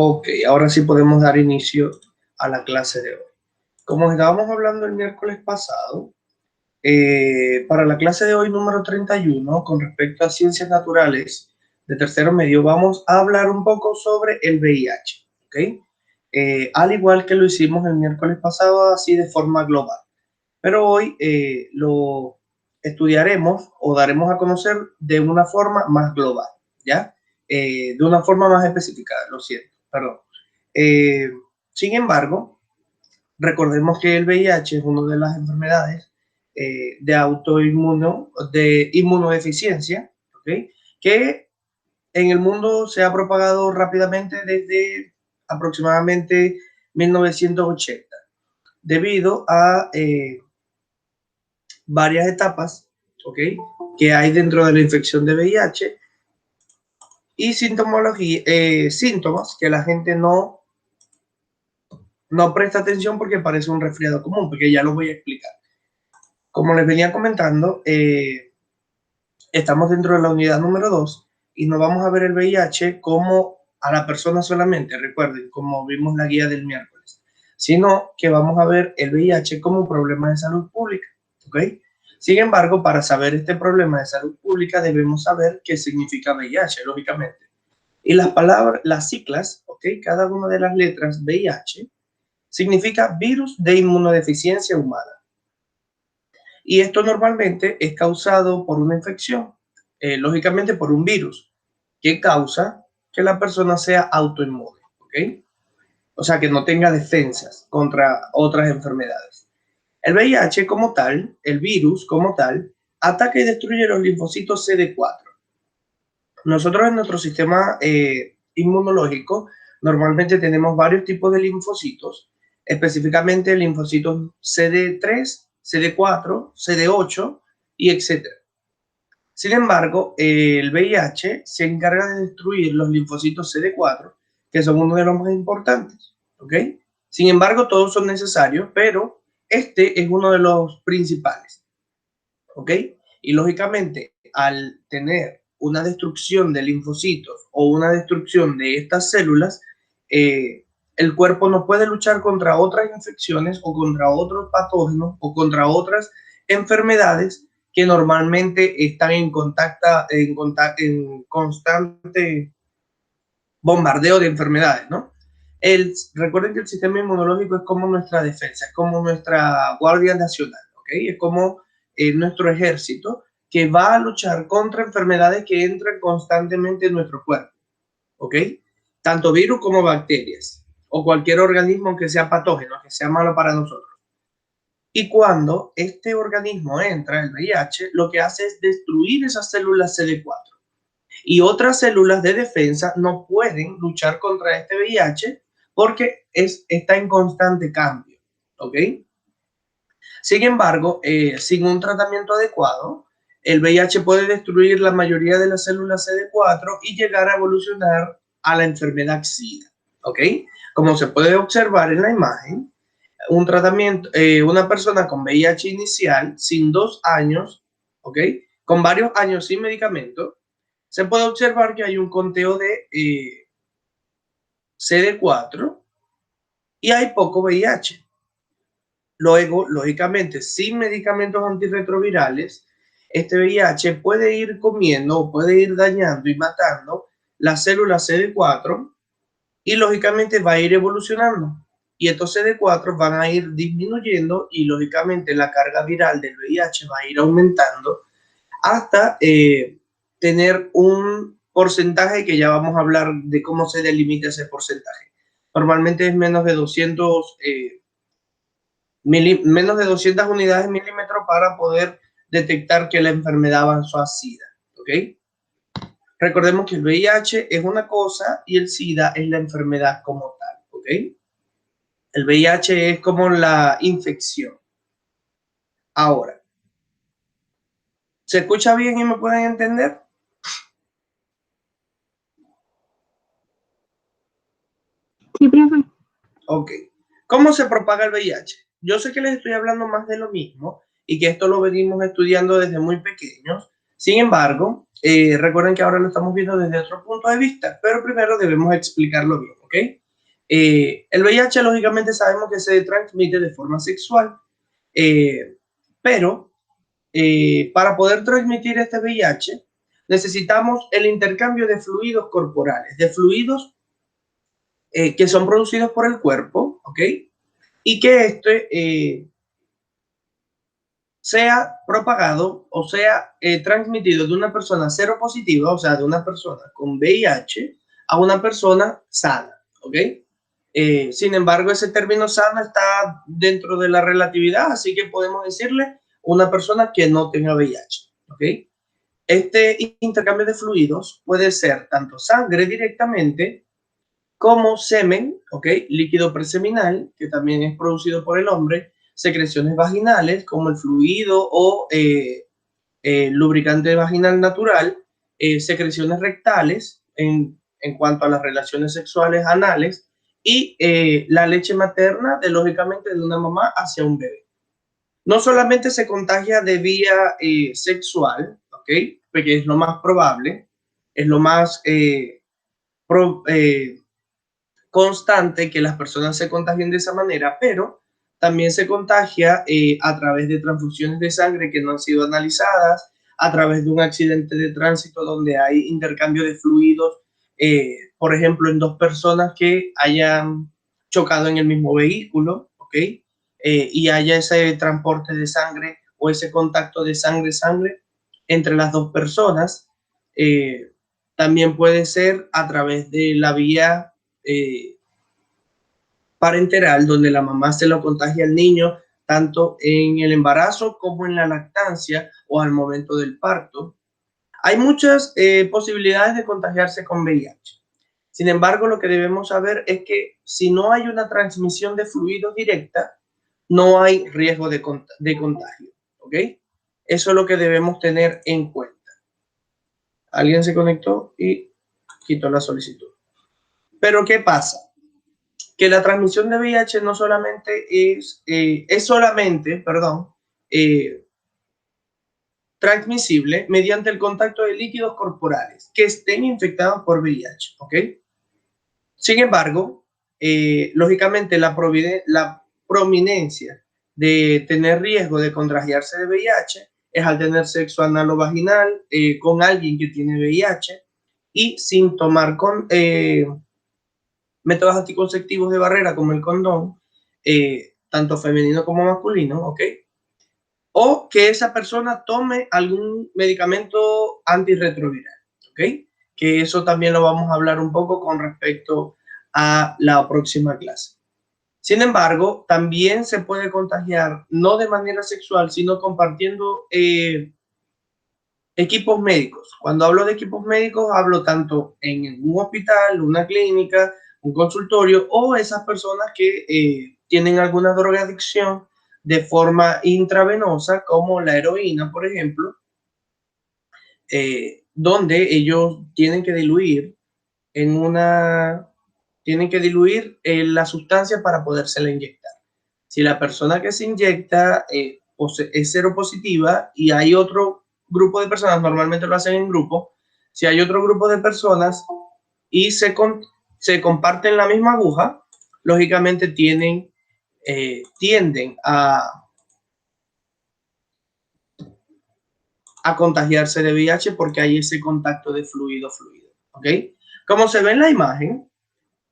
Ok, ahora sí podemos dar inicio a la clase de hoy. Como estábamos hablando el miércoles pasado, para la clase de hoy número 31, con respecto a ciencias naturales de tercero medio, vamos a hablar un poco sobre el VIH, ¿ok? Al igual que lo hicimos el miércoles pasado, así de forma global. Pero hoy lo estudiaremos o daremos a conocer de una forma más global, ¿ya? De una forma más específica, lo siento, perdón. Eh, Sin embargo, recordemos que el VIH es una de las enfermedades de inmunodeficiencia, ¿okay? Que en el mundo se ha propagado rápidamente desde aproximadamente 1980, debido a varias etapas, ¿ok? Que hay dentro de la infección de VIH y síntomas que la gente no presta atención porque parece un resfriado común, porque ya lo voy a explicar. Como les venía comentando, estamos dentro de la unidad número 2 y no vamos a ver el VIH como a la persona solamente, recuerden, como vimos la guía del miércoles, sino que vamos a ver el VIH como un problema de salud pública, ¿ok? Sin embargo, para saber este problema de salud pública debemos saber qué significa VIH, lógicamente. Y las palabras, las siglas, ¿ok? Cada una de las letras VIH significa virus de inmunodeficiencia humana. Y esto normalmente es causado por una infección, lógicamente por un virus, que causa que la persona sea autoinmune, ¿ok? O sea, que no tenga defensas contra otras enfermedades. El VIH como tal, el virus como tal, ataca y destruye los linfocitos CD4. Nosotros en nuestro sistema inmunológico normalmente tenemos varios tipos de linfocitos, específicamente linfocitos CD3, CD4, CD8 y etcétera. Sin embargo, el VIH se encarga de destruir los linfocitos CD4, que son uno de los más importantes, ¿ok? Sin embargo, todos son necesarios, pero este es uno de los principales, ¿ok? Y lógicamente, al tener una destrucción de linfocitos o una destrucción de estas células, el cuerpo no puede luchar contra otras infecciones o contra otros patógenos o contra otras enfermedades que normalmente están en constante bombardeo de enfermedades, ¿no? Recuerden que el sistema inmunológico es como nuestra defensa, es como nuestra Guardia Nacional, ¿ok? Es como nuestro ejército que va a luchar contra enfermedades que entran constantemente en nuestro cuerpo, ¿ok? Tanto virus como bacterias o cualquier organismo que sea patógeno, que sea malo para nosotros. Y cuando este organismo entra, el VIH, lo que hace es destruir esas células CD4. Y otras células de defensa no pueden luchar contra este VIH porque está en constante cambio, ¿ok? Sin embargo, sin un tratamiento adecuado, el VIH puede destruir la mayoría de las células CD4 y llegar a evolucionar a la enfermedad SIDA, ¿ok? Como se puede observar en la imagen, un tratamiento, una persona con VIH inicial, sin 2 años, ¿ok? Con varios años sin medicamento, se puede observar que hay un conteo de CD4 y hay poco VIH. Luego, lógicamente, sin medicamentos antirretrovirales, este VIH puede ir comiendo, puede ir dañando y matando las células CD4 y lógicamente va a ir evolucionando. Y estos CD4 van a ir disminuyendo y lógicamente la carga viral del VIH va a ir aumentando hasta tener un porcentaje que ya vamos a hablar de cómo se delimita ese porcentaje. Normalmente es menos de 200 menos de 200 unidades milímetros para poder detectar que la enfermedad avanzó a SIDA, ¿ok? Recordemos que el VIH es una cosa y el SIDA es la enfermedad como tal, ¿ok? El VIH es como la infección. Ahora, ¿se escucha bien y me pueden entender? Sí, profe. Ok. ¿Cómo se propaga el VIH? Yo sé que les estoy hablando más de lo mismo y que esto lo venimos estudiando desde muy pequeños. Sin embargo, recuerden que ahora lo estamos viendo desde otro punto de vista, pero primero debemos explicarlo bien, ¿ok? El VIH, lógicamente, sabemos que se transmite de forma sexual, pero para poder transmitir este VIH, necesitamos el intercambio de fluidos corporales, de fluidos que son producidos por el cuerpo, ¿ok? Y que sea propagado o sea transmitido de una persona seropositiva, o sea, de una persona con VIH a una persona sana, ¿ok? Sin embargo, ese término sano está dentro de la relatividad, así que podemos decirle una persona que no tenga VIH, ¿ok? Este intercambio de fluidos puede ser tanto sangre directamente como semen, ¿ok? Líquido preseminal, que también es producido por el hombre, secreciones vaginales, como el fluido o lubricante vaginal natural, secreciones rectales en cuanto a las relaciones sexuales anales y la leche materna, lógicamente, de una mamá hacia un bebé. No solamente se contagia de vía sexual, ¿ok? Porque es lo más probable, es lo más constante que las personas se contagien de esa manera, pero también se contagia a través de transfusiones de sangre que no han sido analizadas, a través de un accidente de tránsito donde hay intercambio de fluidos, por ejemplo, en dos personas que hayan chocado en el mismo vehículo, ¿ok? Y haya ese transporte de sangre o ese contacto de sangre-sangre entre las dos personas. También puede ser a través de la vía parenteral, donde la mamá se lo contagia al niño, tanto en el embarazo como en la lactancia o al momento del parto. Hay muchas posibilidades de contagiarse con VIH. Sin embargo, lo que debemos saber es que si no hay una transmisión de fluidos directa, no hay riesgo de contagio, ¿ok? Eso es lo que debemos tener en cuenta. Alguien se conectó y quitó la solicitud. Pero ¿qué pasa? Que la transmisión de VIH no solamente es solamente, perdón, transmisible mediante el contacto de líquidos corporales que estén infectados por VIH, ¿ok? Sin embargo, lógicamente la prominencia de tener riesgo de contagiarse de VIH es al tener sexo anal o vaginal con alguien que tiene VIH y sin tomar métodos anticonceptivos de barrera como el condón, tanto femenino como masculino, ¿ok? O que esa persona tome algún medicamento antirretroviral, ¿ok? Que eso también lo vamos a hablar un poco con respecto a la próxima clase. Sin embargo, también se puede contagiar no de manera sexual, sino compartiendo equipos médicos. Cuando hablo de equipos médicos, hablo tanto en un hospital, una clínica, un consultorio o esas personas que tienen alguna drogadicción de forma intravenosa, como la heroína, por ejemplo, donde ellos tienen que diluir la sustancia para podérsela inyectar. Si la persona que se inyecta es seropositiva y hay otro grupo de personas, normalmente lo hacen en grupo, si hay otro grupo de personas y se comparten la misma aguja, lógicamente tienden a contagiarse de VIH porque hay ese contacto de fluido-fluido, ¿ok? Como se ve en la imagen,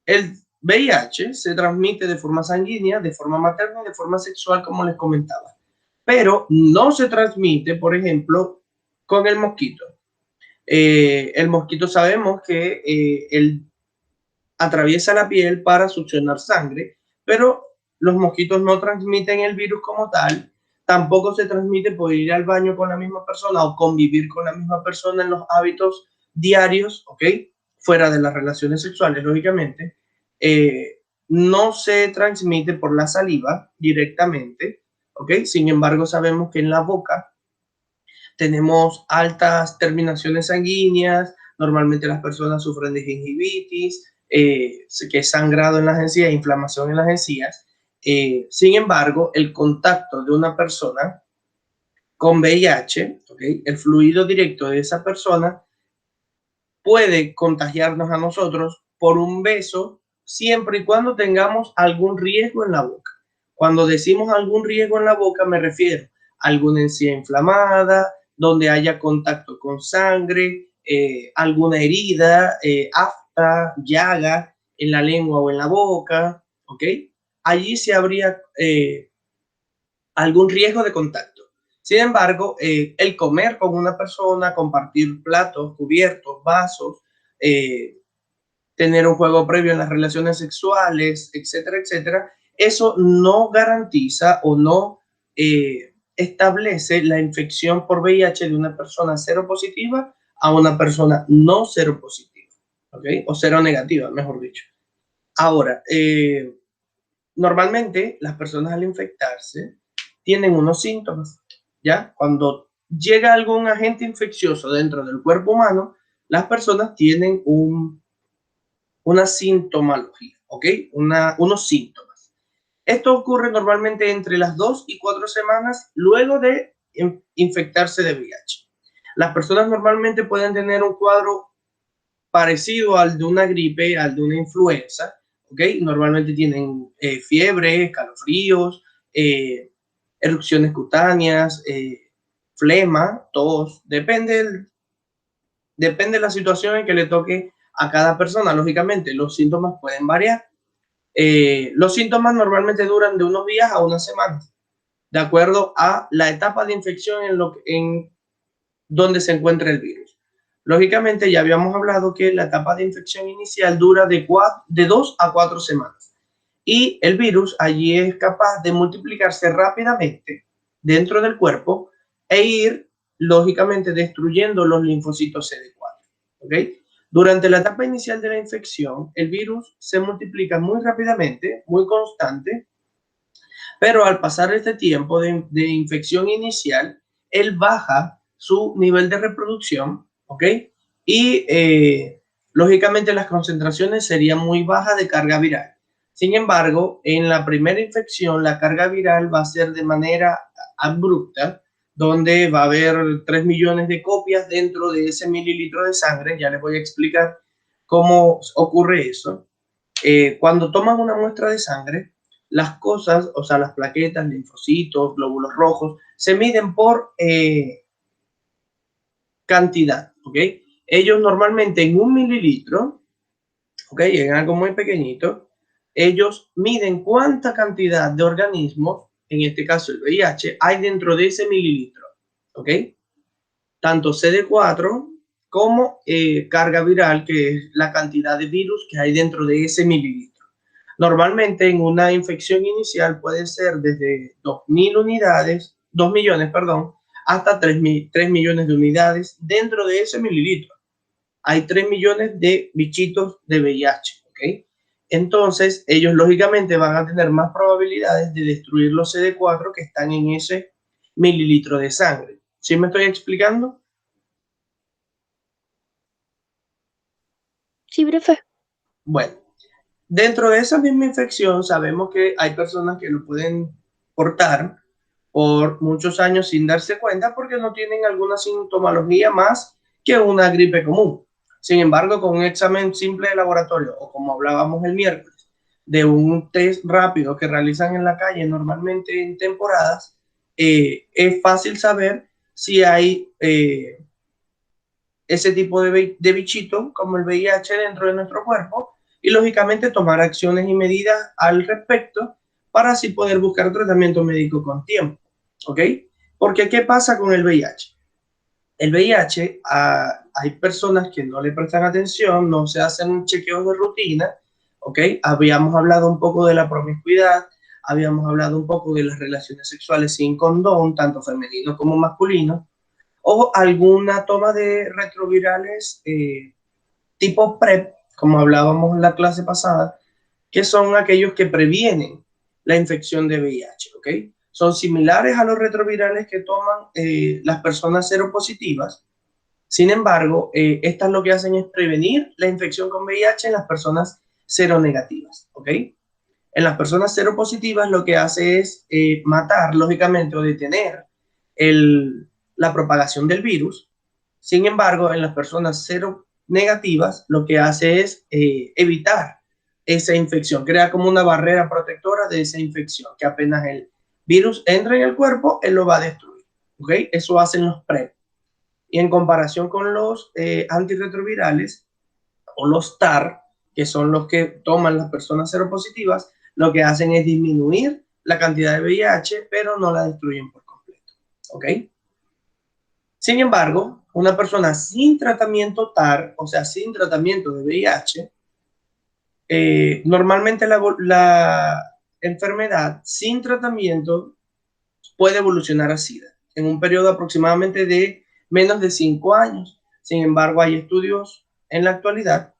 el VIH se transmite de forma sanguínea, de forma materna y de forma sexual, como les comentaba. Pero no se transmite, por ejemplo, con el mosquito. El mosquito sabemos que él atraviesa la piel para succionar sangre, pero los mosquitos no transmiten el virus como tal. Tampoco se transmite por ir al baño con la misma persona o convivir con la misma persona en los hábitos diarios, ¿ok? Fuera de las relaciones sexuales, lógicamente. No se transmite por la saliva directamente, ¿ok? Sin embargo, sabemos que en la boca tenemos altas terminaciones sanguíneas, normalmente las personas sufren de gingivitis, que es sangrado en las encías, inflamación en las encías. Sin embargo, el contacto de una persona con VIH, ¿okay? El fluido directo de esa persona puede contagiarnos a nosotros por un beso siempre y cuando tengamos algún riesgo en la boca. Cuando decimos algún riesgo en la boca me refiero a alguna encía inflamada, donde haya contacto con sangre, alguna herida, afta, llaga en la lengua o en la boca, ¿ok? Allí se habría algún riesgo de contacto. Sin embargo, el comer con una persona, compartir platos, cubiertos, vasos, tener un juego previo en las relaciones sexuales, etcétera, etcétera, eso no garantiza o no establece la infección por VIH de una persona seropositiva a una persona no seropositiva, ¿ok? O seronegativa, mejor dicho. Ahora, normalmente las personas al infectarse tienen unos síntomas, ¿ya? Cuando llega algún agente infeccioso dentro del cuerpo humano, las personas tienen una sintomología, ¿ok? Unos síntomas. Esto ocurre normalmente entre las 2 y 4 semanas luego de infectarse de VIH. Las personas normalmente pueden tener un cuadro parecido al de una gripe, al de una influenza, ¿ok? Normalmente tienen fiebre, escalofríos, erupciones cutáneas, flema, tos, depende de la situación en que le toque a cada persona. Lógicamente, los síntomas pueden variar. Los síntomas normalmente duran de unos días a unas semanas, de acuerdo a la etapa de infección en donde se encuentra el virus. Lógicamente, ya habíamos hablado que la etapa de infección inicial dura de 2 a 4 semanas. Y el virus allí es capaz de multiplicarse rápidamente dentro del cuerpo e ir, lógicamente, destruyendo los linfocitos CD4. ¿Okay? Durante la etapa inicial de la infección, el virus se multiplica muy rápidamente, muy constante, pero al pasar este tiempo de infección inicial, él baja su nivel de reproducción, ¿ok? Y lógicamente las concentraciones serían muy bajas de carga viral. Sin embargo, en la primera infección, la carga viral va a ser de manera abrupta, donde va a haber 3 millones de copias dentro de ese mililitro de sangre. Ya les voy a explicar cómo ocurre eso. Cuando toman una muestra de sangre, las cosas, o sea, las plaquetas, linfocitos, glóbulos rojos, se miden por cantidad, ¿ok? Ellos normalmente en un mililitro, ¿ok? En algo muy pequeñito, ellos miden cuánta cantidad de organismos, en este caso el VIH, hay dentro de ese mililitro, ¿ok? Tanto CD4 como carga viral, que es la cantidad de virus que hay dentro de ese mililitro. Normalmente en una infección inicial puede ser desde 2.000 unidades, 2 millones, perdón, hasta 3 millones de unidades dentro de ese mililitro. Hay 3 millones de bichitos de VIH, ¿ok? Entonces, ellos lógicamente van a tener más probabilidades de destruir los CD4 que están en ese mililitro de sangre. ¿Sí me estoy explicando? Sí, profe. Bueno, dentro de esa misma infección sabemos que hay personas que lo pueden portar por muchos años sin darse cuenta porque no tienen alguna sintomología más que una gripe común. Sin embargo, con un examen simple de laboratorio o como hablábamos el miércoles, de un test rápido que realizan en la calle normalmente en temporadas, es fácil saber si hay ese tipo de bichito como el VIH dentro de nuestro cuerpo y lógicamente tomar acciones y medidas al respecto para así poder buscar tratamiento médico con tiempo, ¿ok? Porque ¿qué pasa con el VIH? El VIH, hay personas que no le prestan atención, no se hacen chequeos de rutina, ¿ok? Habíamos hablado un poco de la promiscuidad, habíamos hablado un poco de las relaciones sexuales sin condón, tanto femenino como masculino, o alguna toma de retrovirales tipo PrEP, como hablábamos en la clase pasada, que son aquellos que previenen la infección de VIH, ¿ok? Son similares a los retrovirales que toman las personas seropositivas. Sin embargo, estas lo que hacen es prevenir la infección con VIH en las personas seronegativas, ¿ok? En las personas seropositivas lo que hace es matar, lógicamente, o detener la propagación del virus. Sin embargo, en las personas seronegativas, lo que hace es evitar esa infección, crea como una barrera protectora de esa infección, que apenas el virus entra en el cuerpo, él lo va a destruir. ¿Ok? Eso hacen los PrEP. Y en comparación con los antirretrovirales o los TAR, que son los que toman las personas seropositivas, lo que hacen es disminuir la cantidad de VIH, pero no la destruyen por completo. ¿Ok? Sin embargo, una persona sin tratamiento TAR, o sea, sin tratamiento de VIH, normalmente la enfermedad sin tratamiento puede evolucionar a SIDA en un periodo aproximadamente de menos de 5 años. Sin embargo, hay estudios en la actualidad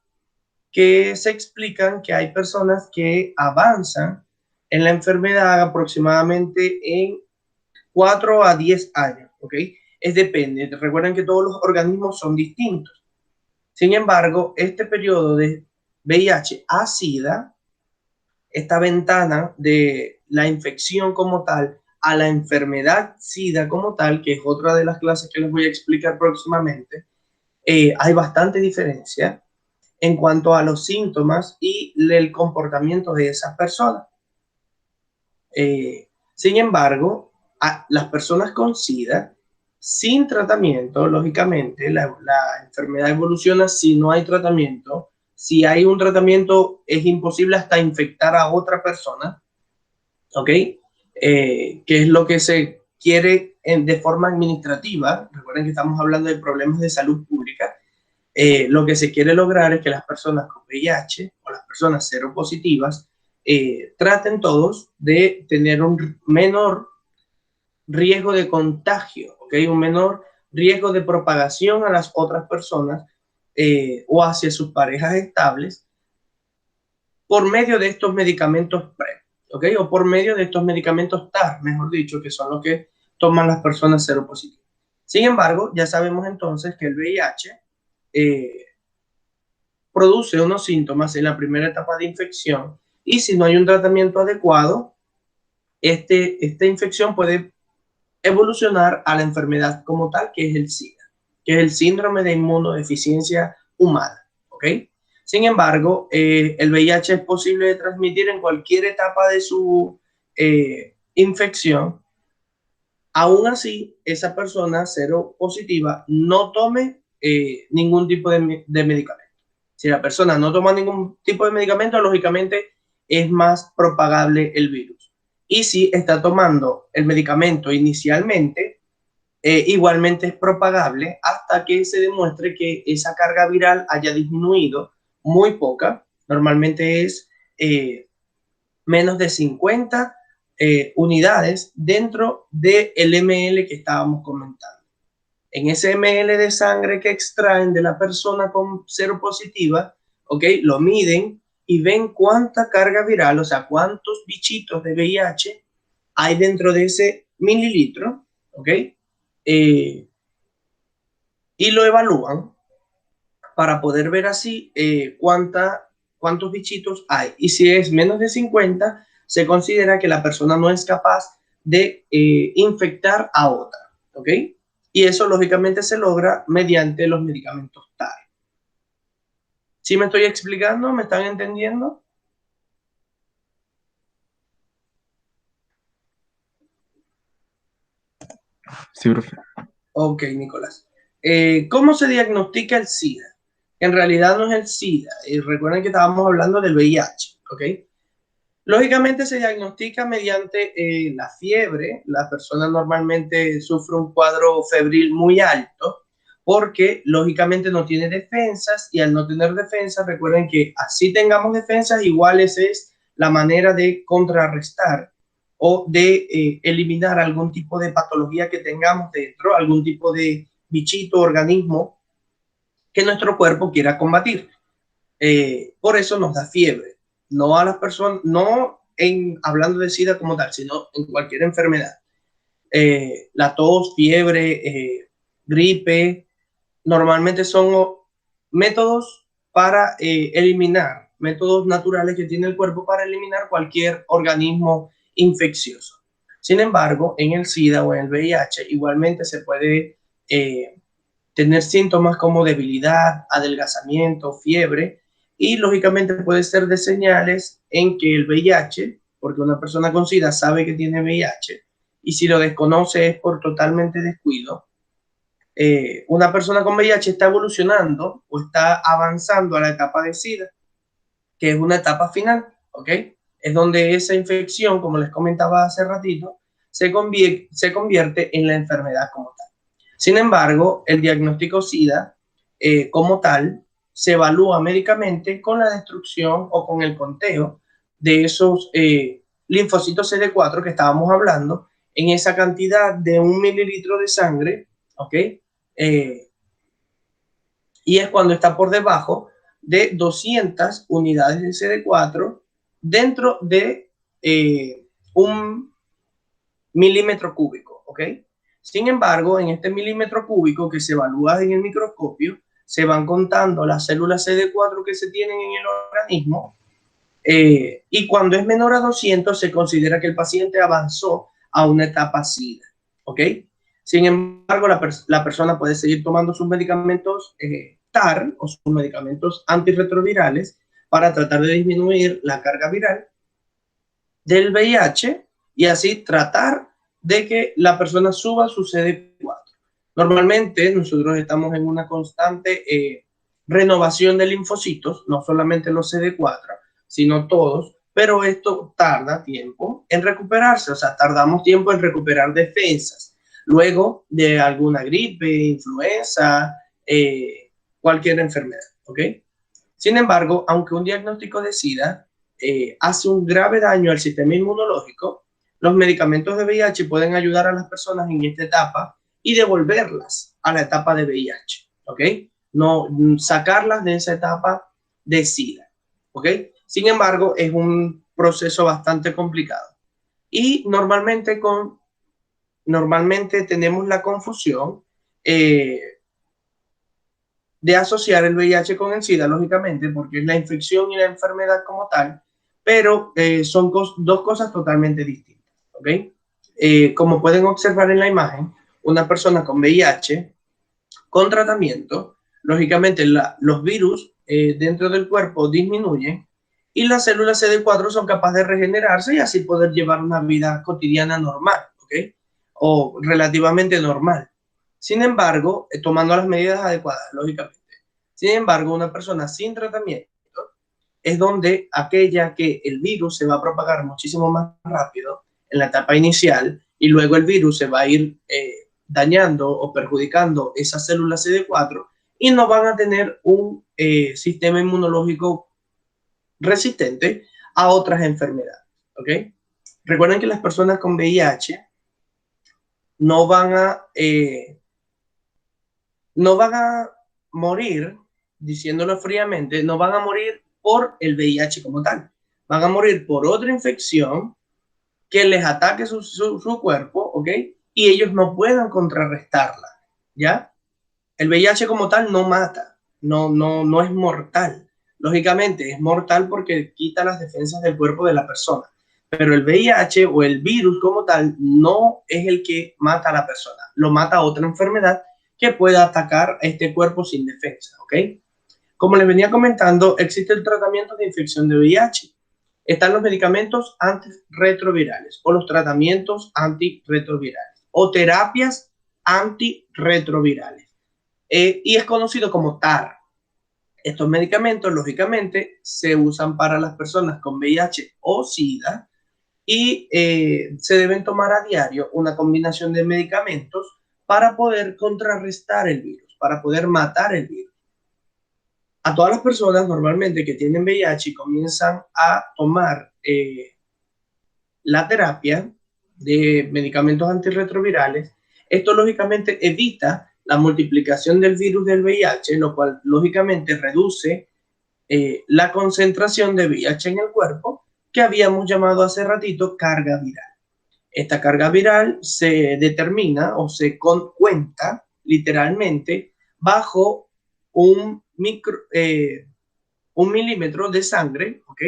que se explican que hay personas que avanzan en la enfermedad aproximadamente en 4 a 10 años, ¿ok? Es depende. Recuerden que todos los organismos son distintos. Sin embargo, este periodo de VIH a SIDA, esta ventana de la infección como tal a la enfermedad SIDA como tal, que es otra de las clases que les voy a explicar próximamente, hay bastante diferencia en cuanto a los síntomas y el comportamiento de esas personas. Sin embargo, a las personas con SIDA, sin tratamiento, lógicamente, la enfermedad evoluciona si no hay tratamiento. Si hay un tratamiento, es imposible hasta infectar a otra persona, ¿ok? Que es lo que se quiere de forma administrativa. Recuerden que estamos hablando de problemas de salud pública. Lo que se quiere lograr es que las personas con VIH o las personas seropositivas traten todos de tener un menor riesgo de contagio, ¿okay? Un menor riesgo de propagación a las otras personas o hacia sus parejas estables por medio de estos medicamentos PrEP, ¿okay? O por medio de estos medicamentos TAR, mejor dicho, que son los que toman las personas seropositivas. Sin embargo, ya sabemos entonces que el VIH produce unos síntomas en la primera etapa de infección y si no hay un tratamiento adecuado, esta infección puede evolucionar a la enfermedad como tal, que es el SIDA, que es el síndrome de inmunodeficiencia humana, ¿ok? Sin embargo, el VIH es posible de transmitir en cualquier etapa de su infección. Aún así, esa persona seropositiva no tome ningún tipo de medicamento. Si la persona no toma ningún tipo de medicamento, lógicamente es más propagable el virus. Y si está tomando el medicamento inicialmente, igualmente es propagable hasta que se demuestre que esa carga viral haya disminuido muy poca. Normalmente es menos de 50 unidades dentro del ml que estábamos comentando. En ese ml de sangre que extraen de la persona con seropositiva, ¿ok? Lo miden y ven cuánta carga viral, o sea, cuántos bichitos de VIH hay dentro de ese mililitro, ¿ok? Y lo evalúan para poder ver así cuántos bichitos hay. Y si es menos de 50, se considera que la persona no es capaz de infectar a otra, ¿ok? Y eso lógicamente se logra mediante los medicamentos TAR. ¿Sí me estoy explicando? ¿Me están entendiendo? Sí, profe. Ok, Nicolás. ¿Cómo se diagnostica el SIDA? En realidad no es el SIDA. Recuerden que estábamos hablando del VIH, ¿ok? Lógicamente se diagnostica mediante la fiebre. La persona normalmente sufre un cuadro febril muy alto porque lógicamente no tiene defensas y al no tener defensas, recuerden que así tengamos defensas, iguales es la manera de contrarrestar o de eliminar algún tipo de patología que tengamos dentro, algún tipo de bichito, organismo que nuestro cuerpo quiera combatir. Por eso nos da fiebre. No a las personas, no hablando de SIDA como tal, sino en cualquier enfermedad. La tos, fiebre, gripe, normalmente son métodos para eliminar, métodos naturales que tiene el cuerpo para eliminar cualquier organismo infeccioso. Sin embargo, en el SIDA o en el VIH igualmente se puede tener síntomas como debilidad, adelgazamiento, fiebre, y lógicamente puede ser de señales en que el VIH, porque una persona con SIDA sabe que tiene VIH, y si lo desconoce es por totalmente descuido. Una persona con VIH está evolucionando o está avanzando a la etapa de SIDA, que es una etapa final, ¿ok? Es donde esa infección, como les comentaba hace ratito, se convierte en la enfermedad como tal. Sin embargo, el diagnóstico SIDA como tal se evalúa médicamente con la destrucción o con el conteo de esos linfocitos CD4 que estábamos hablando en esa cantidad de 1 mililitro de sangre, ¿ok? Y es cuando está por debajo de 200 unidades de CD4 dentro de 1 milímetro cúbico, ¿ok? Sin embargo, en este milímetro cúbico que se evalúa en el microscopio, se van contando las células CD4 que se tienen en el organismo y cuando es menor a 200 se considera que el paciente avanzó a una etapa SIDA, ¿ok? Sin embargo, la persona puede seguir tomando sus medicamentos TAR o sus medicamentos antirretrovirales para tratar de disminuir la carga viral del VIH y así tratar de que la persona suba su CD4. Normalmente nosotros estamos en una constante renovación de linfocitos, no solamente los CD4, sino todos, pero esto tarda tiempo en recuperarse, o sea, tardamos tiempo en recuperar defensas luego de alguna gripe, influenza, cualquier enfermedad, ¿ok? Sin embargo, aunque un diagnóstico de SIDA hace un grave daño al sistema inmunológico, los medicamentos de VIH pueden ayudar a las personas en esta etapa y devolverlas a la etapa de VIH, ¿ok? No sacarlas de esa etapa de SIDA, ¿ok? Sin embargo, es un proceso bastante complicado. Y normalmente tenemos la confusión de asociar el VIH con el SIDA, lógicamente, porque es la infección y la enfermedad como tal, pero son dos cosas totalmente distintas, ¿ok? Como pueden observar en la imagen, una persona con VIH, con tratamiento, lógicamente los virus dentro del cuerpo disminuyen y las células CD4 son capaces de regenerarse y así poder llevar una vida cotidiana normal, ¿ok? O relativamente normal. Sin embargo, tomando las medidas adecuadas, lógicamente. Sin embargo, una persona sin tratamiento es donde aquella que el virus se va a propagar muchísimo más rápido en la etapa inicial y luego el virus se va a ir dañando o perjudicando esas células CD4 y no van a tener un sistema inmunológico resistente a otras enfermedades, ¿ok? Recuerden que las personas con VIH no van a morir, diciéndolo fríamente, no van a morir por el VIH como tal. Van a morir por otra infección que les ataque su cuerpo, ¿ok? Y ellos no puedan contrarrestarla, ¿ya? El VIH como tal no mata, no es mortal. Lógicamente es mortal porque quita las defensas del cuerpo de la persona. Pero el VIH o el virus como tal no es el que mata a la persona, lo mata otra enfermedad que pueda atacar a este cuerpo sin defensa, ¿ok? Como les venía comentando, existe el tratamiento de infección de VIH. Están los medicamentos antirretrovirales o los tratamientos antirretrovirales o terapias antirretrovirales. Y es conocido como TAR. Estos medicamentos, lógicamente, se usan para las personas con VIH o SIDA y se deben tomar a diario una combinación de medicamentos para poder contrarrestar el virus, para poder matar el virus. A todas las personas normalmente que tienen VIH y comienzan a tomar la terapia de medicamentos antirretrovirales, esto lógicamente evita la multiplicación del virus del VIH, lo cual lógicamente reduce la concentración de VIH en el cuerpo que habíamos llamado hace ratito carga viral. Esta carga viral se determina o se cuenta literalmente bajo un milímetro de sangre, ¿ok?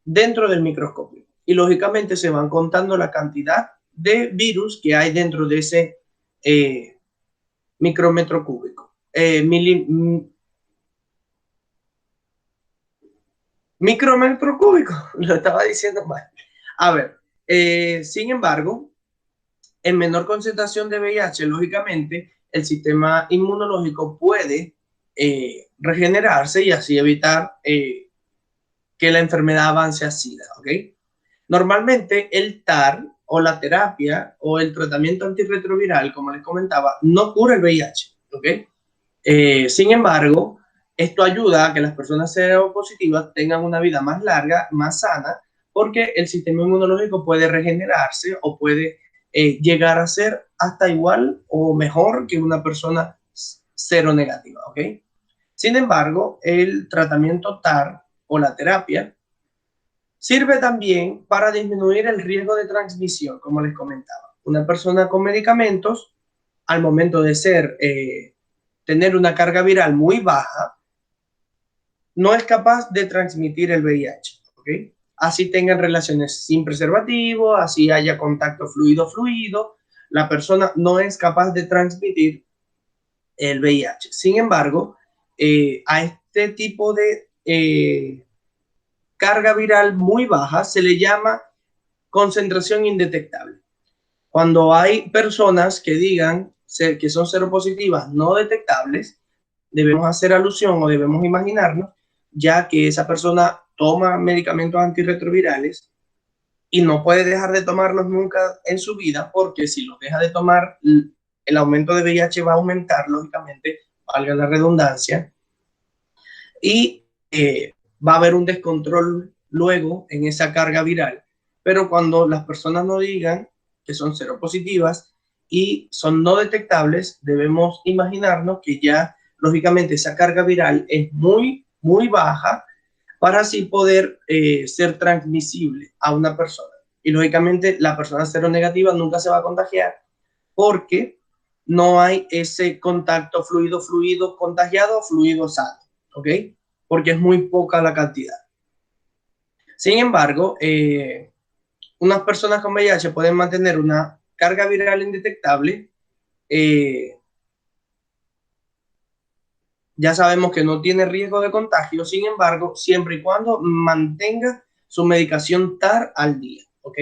Dentro del microscopio. y lógicamente se van contando la cantidad de virus que hay dentro de ese micrómetro cúbico. Micrómetro cúbico, lo estaba diciendo mal. A ver, sin embargo, en menor concentración de VIH, lógicamente, el sistema inmunológico puede regenerarse y así evitar que la enfermedad avance a SIDA, ¿ok? Normalmente el TAR o la terapia o el tratamiento antirretroviral, como les comentaba, no cura el VIH, ¿ok? Sin embargo, esto ayuda a que las personas seropositivas tengan una vida más larga, más sana, porque el sistema inmunológico puede regenerarse o puede llegar a ser hasta igual o mejor que una persona seronegativa, ¿ok? Sin embargo, el tratamiento TAR o la terapia sirve también para disminuir el riesgo de transmisión, como les comentaba. Una persona con medicamentos, al momento de tener una carga viral muy baja, no es capaz de transmitir el VIH, ¿ok? Así tengan relaciones sin preservativo, así haya contacto fluido-fluido, la persona no es capaz de transmitir el VIH. Sin embargo, a este tipo de carga viral muy baja se le llama concentración indetectable. Cuando hay personas que digan que son seropositivas no detectables, debemos hacer alusión o debemos imaginarnos ya que esa persona toma medicamentos antirretrovirales y no puede dejar de tomarlos nunca en su vida, porque si los deja de tomar, el aumento de VIH va a aumentar, lógicamente, valga la redundancia, y va a haber un descontrol luego en esa carga viral. Pero cuando las personas no digan que son seropositivas y son no detectables, debemos imaginarnos que ya, lógicamente, esa carga viral es muy, muy baja para así poder ser transmisible a una persona. Y lógicamente la persona seronegativa nunca se va a contagiar porque no hay ese contacto fluido contagiado, fluido sano, ¿ok? Porque es muy poca la cantidad. Sin embargo, unas personas con VIH pueden mantener una carga viral indetectable. Ya sabemos que no tiene riesgo de contagio, sin embargo, siempre y cuando mantenga su medicación TAR al día, ¿ok?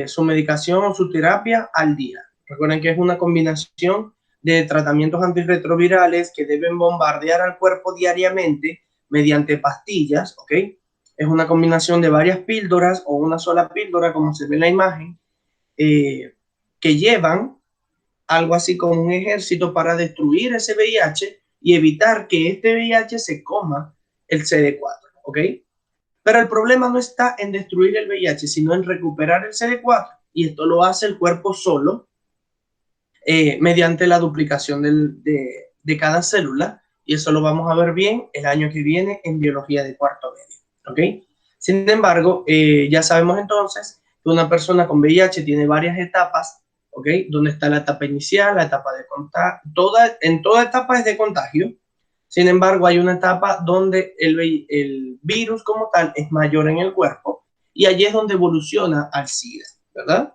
Su medicación o su terapia al día. Recuerden que es una combinación de tratamientos antirretrovirales que deben bombardear al cuerpo diariamente mediante pastillas, ¿ok? Es una combinación de varias píldoras o una sola píldora, como se ve en la imagen, que llevan algo así como un ejército para destruir ese VIH y evitar que este VIH se coma el CD4, ¿ok? Pero el problema no está en destruir el VIH, sino en recuperar el CD4, y esto lo hace el cuerpo solo mediante la duplicación de cada célula, y eso lo vamos a ver bien el año que viene en biología de cuarto medio, ¿ok? Sin embargo, ya sabemos entonces que una persona con VIH tiene varias etapas, ¿ok? Donde está la etapa inicial, la etapa de contagio, en toda etapa es de contagio. Sin embargo, hay una etapa donde el virus como tal es mayor en el cuerpo y allí es donde evoluciona al SIDA, ¿verdad?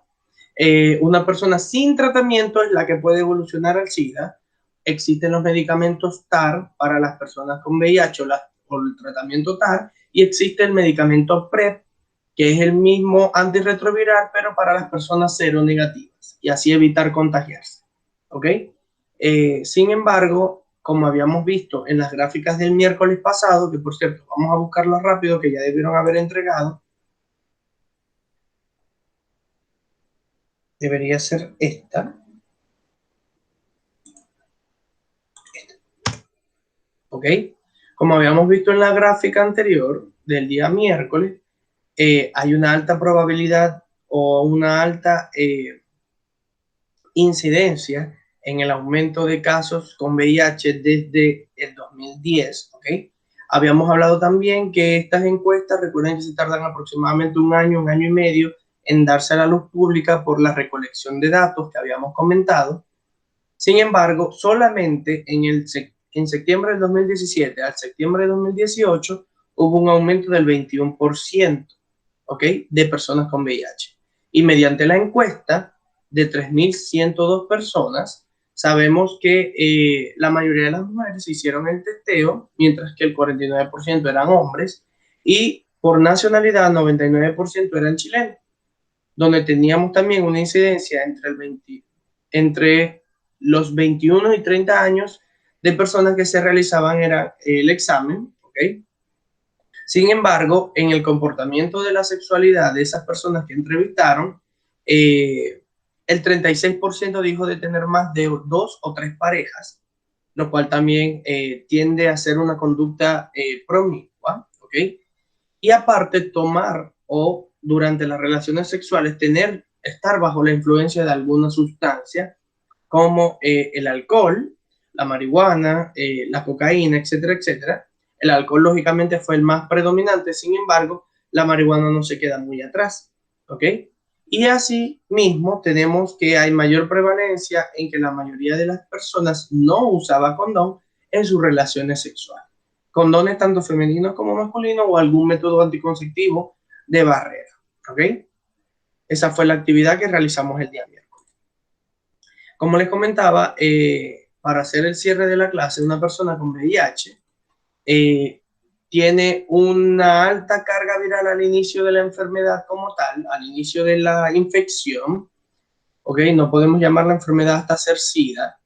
Una persona sin tratamiento es la que puede evolucionar al SIDA. Existen los medicamentos TAR para las personas con VIH o el tratamiento TAR, y existe el medicamento PrEP, que es el mismo antirretroviral, pero para las personas seronegativas, y así evitar contagiarse. ¿Ok? Sin embargo, como habíamos visto en las gráficas del miércoles pasado, que por cierto, vamos a buscarlo rápido, que ya debieron haber entregado, debería ser esta. ¿Ok? Como habíamos visto en la gráfica anterior del día miércoles, hay una alta probabilidad o una alta incidencia en el aumento de casos con VIH desde el 2010, ¿ok? Habíamos hablado también que estas encuestas, recuerden que se tardan aproximadamente un año y medio en darse a la luz pública por la recolección de datos que habíamos comentado. Sin embargo, solamente en septiembre del 2017 al septiembre del 2018 hubo un aumento del 21%. ¿ok? De personas con VIH. Y mediante la encuesta de 3.102 personas, sabemos que la mayoría de las mujeres hicieron el testeo, mientras que el 49% eran hombres, y por nacionalidad 99% eran chilenos, donde teníamos también una incidencia entre los 21 y 30 años de personas que se realizaban el examen, ¿ok? Sin embargo, en el comportamiento de la sexualidad de esas personas que entrevistaron, el 36% dijo de tener más de 2 o 3 parejas, lo cual también tiende a ser una conducta promiscua, ¿ok? Y aparte, tomar o durante las relaciones sexuales estar bajo la influencia de alguna sustancia como el alcohol, la marihuana, la cocaína, etcétera, etcétera. El alcohol, lógicamente, fue el más predominante, sin embargo, la marihuana no se queda muy atrás, ¿ok? Y así mismo tenemos que hay mayor prevalencia en que la mayoría de las personas no usaba condón en sus relaciones sexuales. Condones tanto femeninos como masculinos o algún método anticonceptivo de barrera, ¿ok? Esa fue la actividad que realizamos el día miércoles. Como les comentaba, para hacer el cierre de la clase, una persona con VIH tiene una alta carga viral al inicio de la enfermedad como tal, al inicio de la infección, ¿ok? No podemos llamar la enfermedad hasta ser SIDA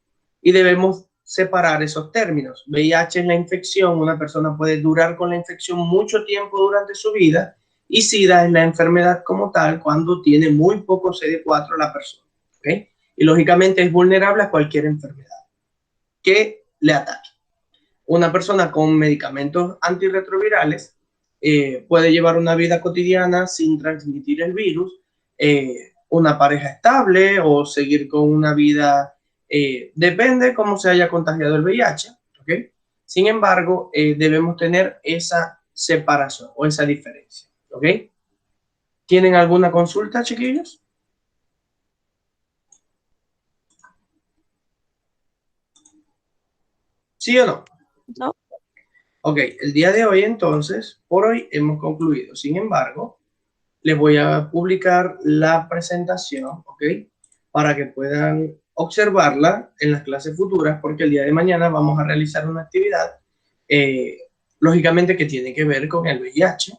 y debemos separar esos términos. VIH es la infección, una persona puede durar con la infección mucho tiempo durante su vida, y SIDA es la enfermedad como tal cuando tiene muy poco CD4 la persona, ¿ok? Y lógicamente es vulnerable a cualquier enfermedad que le ataque. Una persona con medicamentos antirretrovirales puede llevar una vida cotidiana sin transmitir el virus, una pareja estable o seguir con una vida, depende cómo se haya contagiado el VIH, ¿ok? Sin embargo, debemos tener esa separación o esa diferencia, ¿ok? ¿Tienen alguna consulta, chiquillos? ¿Sí o no? No. Ok, el día de hoy entonces, por hoy hemos concluido. Sin embargo, les voy a publicar la presentación, ¿ok? Para que puedan observarla en las clases futuras, porque el día de mañana vamos a realizar una actividad, eh, lógicamente que tiene que ver con el VIH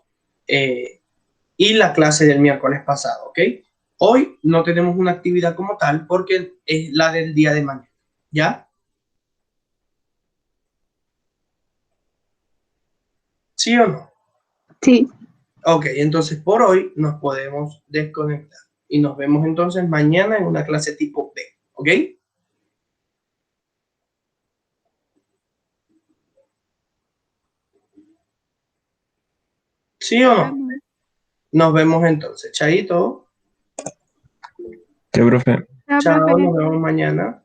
y la clase del miércoles pasado, ¿ok? Hoy no tenemos una actividad como tal porque es la del día de mañana, ¿ya? ¿Sí o no? Sí. Ok, entonces por hoy nos podemos desconectar y nos vemos entonces mañana en una clase tipo B, ¿ok? ¿Sí o no? Nos vemos entonces. Chaito. Sí, profe. Chao, Chao, profe. nos vemos mañana.